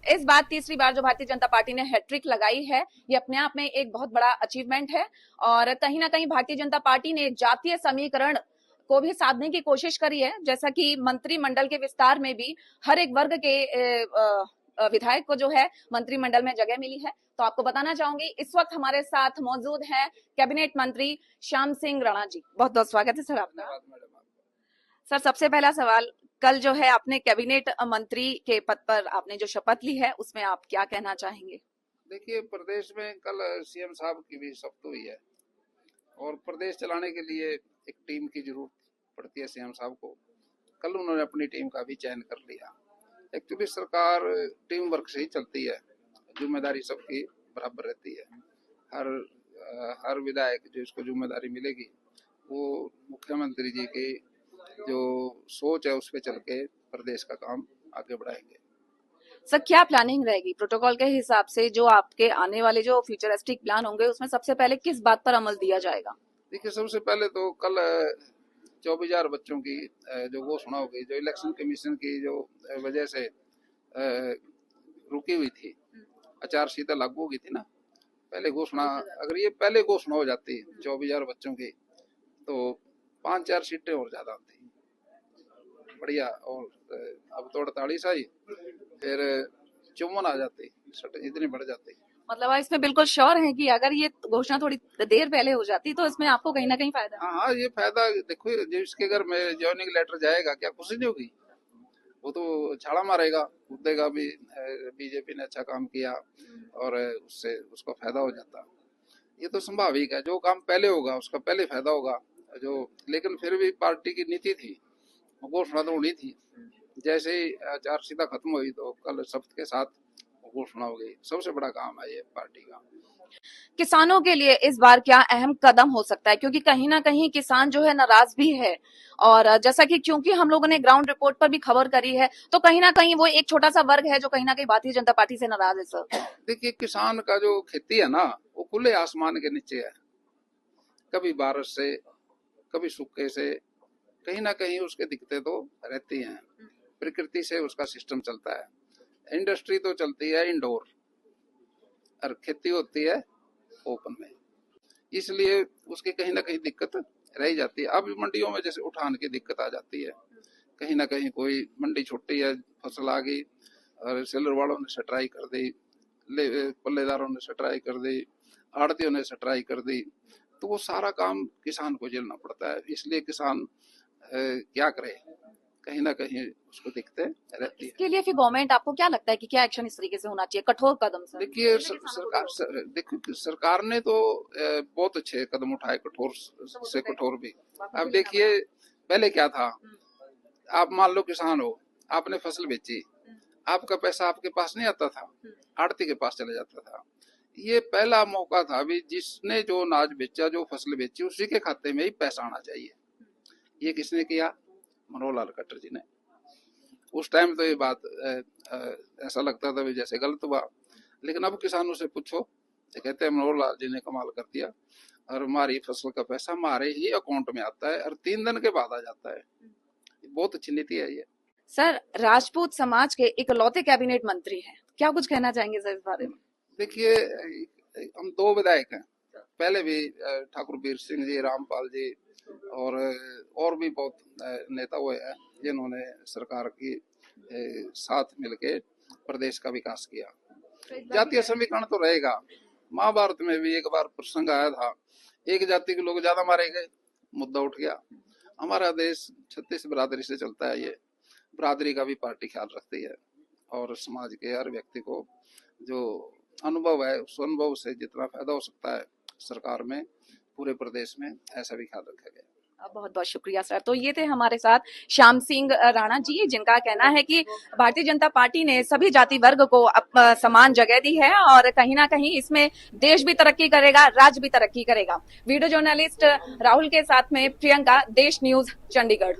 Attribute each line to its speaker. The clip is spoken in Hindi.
Speaker 1: इस बार तीसरी बार जो भारतीय जनता पार्टी ने हैट्रिक लगाई है, ये अपने आप में एक बहुत बड़ा अचीवमेंट है। और कहीं ना कहीं भारतीय जनता पार्टी ने जातीय समीकरण को भी साधने की कोशिश करी है, जैसा कि मंत्रिमंडल के विस्तार में भी हर एक वर्ग के विधायक को जो है मंत्रिमंडल में जगह मिली है। तो आपको बताना चाहूंगी, इस वक्त हमारे साथ मौजूद हैं कैबिनेट मंत्री श्याम सिंह राणा जी। बहुत बहुत स्वागत है सर आपका। सर, सबसे पहला सवाल, कल जो है आपने कैबिनेट मंत्री के पद पर आपने जो शपथ ली है, उसमें आप क्या कहना चाहेंगे?
Speaker 2: देखिए, प्रदेश में कल सीएम साहब की भी शपथ हुई है और प्रदेश चलाने के लिए एक टीम की जरूरत पड़ती है सीएम साहब को। कल उन्होंने अपनी टीम का भी चयन कर लिया। एक्चुअली सरकार टीम वर्क से ही चलती है, जिम्मेदारी सबकी बराबर रहती है। हर विधायक जो इसको जिम्मेदारी मिलेगी वो मुख्यमंत्री जी की जो सोच है उस पे चल के प्रदेश का काम आगे बढ़ाएंगे।
Speaker 1: सर, क्या प्लानिंग रहेगी प्रोटोकॉल के हिसाब से? जो आपके आने वाले जो फ्यूचरिस्टिक प्लान होंगे, उसमें सबसे पहले किस बात पर अमल दिया जाएगा?
Speaker 2: देखिए, सबसे पहले तो कल 24,000 बच्चों की जो घोषणा हो गई, जो इलेक्शन कमीशन की जो वजह से रुकी हुई थी, आचार-संहिता लागू हो गई थी ना, पहले घोषणा, अगर ये पहले घोषणा हो जाती 24,000 बच्चों की तो 5-4 सीटें और ज्यादा होती बढ़िया। और अब तो 48 आई, फिर 54 आ जाती, इतनी बढ़ जाती।
Speaker 1: मतलब आप इसमें बिल्कुल श्योर हैं कि अगर ये घोषणा थोड़ी देर पहले हो जाती तो इसमें आपको कहीं ना कहीं फायदा?
Speaker 2: हाँ, ये फायदा देखो, जिसके घर में ज्वाइनिंग लेटर जाएगा, क्या खुशी नहीं होगी? वो तो छाड़ा मारेगा, कूदेगा भी, बीजेपी ने अच्छा काम किया और उससे उसको फायदा हो जाता। ये तो स्वाभाविक है, जो काम पहले होगा उसका पहले फायदा होगा। जो लेकिन फिर भी पार्टी की नीति थी, घोषणा तो होनी थी। जैसे ही आचार-संहिता खत्म हुई तो कल शपथ के साथ घोषणा हो गई। सबसे बड़ा काम है ये पार्टी का।
Speaker 1: किसानों के लिए इस बार क्या अहम कदम हो सकता है? क्योंकि कहीं ना कहीं किसान जो है नाराज भी है, और जैसा कि क्योंकि हम लोगों ने ग्राउंड रिपोर्ट पर भी खबर करी है, तो कहीं ना कहीं वो एक छोटा सा वर्ग है जो कहीं ना कहीं भारतीय जनता पार्टी से नाराज है। सर,
Speaker 2: देखिए, किसान का जो खेती है ना, वो खुले आसमान के नीचे है। कभी बारिश से, कभी सूखे से, कहीं ना कहीं उसके दिक्कतें तो रहती हैं। प्रकृति से उसका सिस्टम चलता है। इंडस्ट्री तो चलती है इंडोर और खेती होती है ओपन में, इसलिए उसकी कहीं ना कहीं दिक्कत रह जाती है। अब मंडियों में जैसे उठान की दिक्कत आ जाती है, कहीं ना कहीं कोई मंडी छुट्टी है, फसल आ गई और सेलर वालों ने सट्राई कर दी, पल्लेदारों ने सट्राई कर दी, आड़तियों ने सट्राई कर दी, तो वो सारा काम किसान को झेलना पड़ता है। इसलिए किसान क्या करे, कहीं ना कहीं उसको दिक्कतें रहती है।
Speaker 1: इसके लिए फिर गवर्नमेंट, आपको क्या लगता है कि क्या एक्शन इस तरीके से होना चाहिए, कठोर कदम? सर,
Speaker 2: देखिए, देखो, सरकार ने तो बहुत अच्छे कदम उठाए, कठोर से कठोर भी। अब देखिए, पहले क्या था, आप मान लो किसान हो, आपने फसल बेची, आपका पैसा आपके पास नहीं आता था, आड़ती के पास चला जाता था। ये पहला मौका था अभी, जिसने जो अनाज बेचा, जो फसल बेची, उसी के खाते में ही पैसा आना चाहिए। ये किसने किया? मनोहर लाल खट्टर जी ने। उस टाइम तो ये बात ऐसा लगता था जैसे गलत हुआ, लेकिन अब किसानों से पूछो तो कहते हैं मनोहर लाल जी ने कमाल कर दिया और हमारी फसल का पैसा हमारे ही अकाउंट में आता है और 3 दिन के बाद आ जाता है। बहुत अच्छी नीति है ये।
Speaker 1: सर, राजपूत समाज के इकलौते कैबिनेट मंत्री हैं, क्या कुछ कहना चाहेंगे सर इस बारे में?
Speaker 2: देखिए, हम 2 विधायक हैं, पहले भी ठाकुर वीर सिंह जी, रामपाल जी और भी बहुत नेता हुए हैं जिन्होंने सरकार की साथ मिलके प्रदेश का विकास किया। जातीय समीकरण तो रहेगा। महाभारत में भी एक बार प्रसंग आया था, एक जाति के लोग ज्यादा मारे गए, मुद्दा उठ गया। हमारा देश 36 बिरादरी से चलता है। ये बिरादरी का भी पार्टी ख्याल रखती है और समाज के हर व्यक्ति को जो अनुभव है, उस अनुभव से जितना फायदा हो सकता है सरकार में, पूरे प्रदेश में, ऐसा भी ख्याल रखा गया।
Speaker 1: बहुत बहुत शुक्रिया सर। तो ये थे हमारे साथ श्याम सिंह राणा जी, जिनका कहना है कि भारतीय जनता पार्टी ने सभी जाति वर्ग को समान जगह दी है और कहीं ना कहीं इसमें देश भी तरक्की करेगा, राज्य भी तरक्की करेगा। वीडियो जर्नलिस्ट राहुल के साथ में प्रियंका, देश न्यूज, चंडीगढ़।